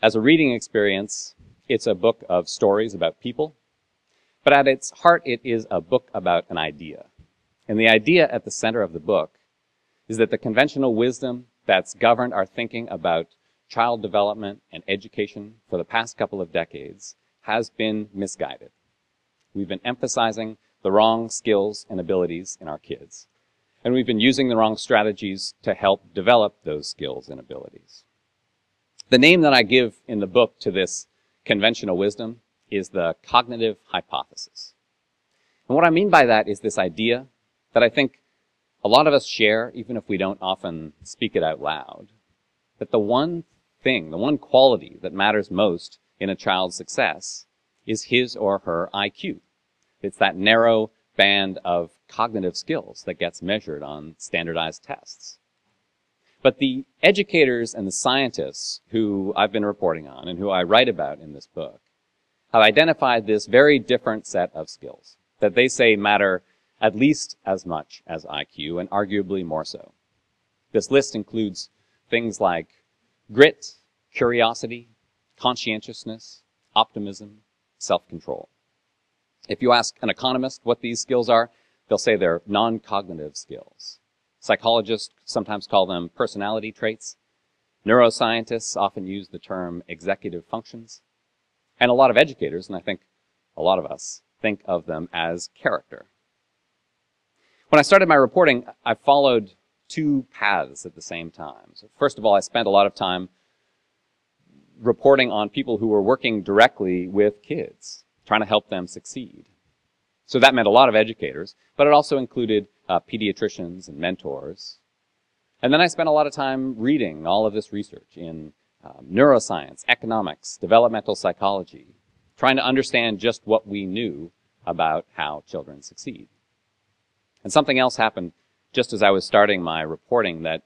As a reading experience, it's a book of stories about people, but at its heart, it is a book about an idea. And the idea at the center of the book is that the conventional wisdom that's governed our thinking about child development and education for the past couple of decades has been misguided. We've been emphasizing the wrong skills and abilities in our kids, and we've been using the wrong strategies to help develop those skills and abilities. The name that I give in the book to this conventional wisdom is the cognitive hypothesis. And what I mean by that is this idea that I think a lot of us share, even if we don't often speak it out loud, that the one thing, the one quality that matters most in a child's success is his or her IQ. It's that narrow band of cognitive skills that gets measured on standardized tests. But the educators and the scientists who I've been reporting on and who I write about in this book have identified this very different set of skills that they say matter at least as much as IQ, and arguably more so. This list includes things like grit, curiosity, conscientiousness, optimism, self-control. If you ask an economist what these skills are, they'll say they're non-cognitive skills. Psychologists sometimes call them personality traits. Neuroscientists often use the term executive functions. And a lot of educators, and I think a lot of us, think of them as character. When I started my reporting, I followed two paths at the same time. So first of all, I spent a lot of time reporting on people who were working directly with kids, trying to help them succeed. So that meant a lot of educators, but it also included pediatricians and mentors. And then I spent a lot of time reading all of this research in neuroscience, economics, developmental psychology, trying to understand just what we knew about how children succeed. And something else happened just as I was starting my reporting that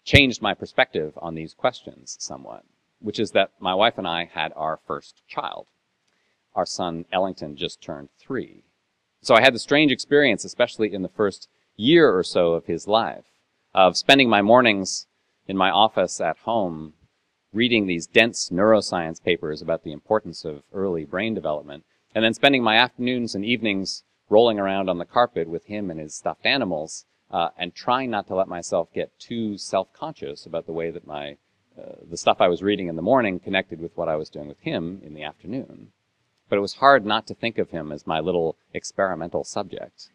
changed my perspective on these questions somewhat, which is that my wife and I had our first child. Our son, Ellington, just turned 3. So I had the strange experience, especially in the first year or so of his life, of spending my mornings in my office at home reading these dense neuroscience papers about the importance of early brain development, and then spending my afternoons and evenings rolling around on the carpet with him and his stuffed animals, and trying not to let myself get too self-conscious about the way that the stuff I was reading in the morning connected with what I was doing with him in the afternoon. But it was hard not to think of him as my little experimental subject.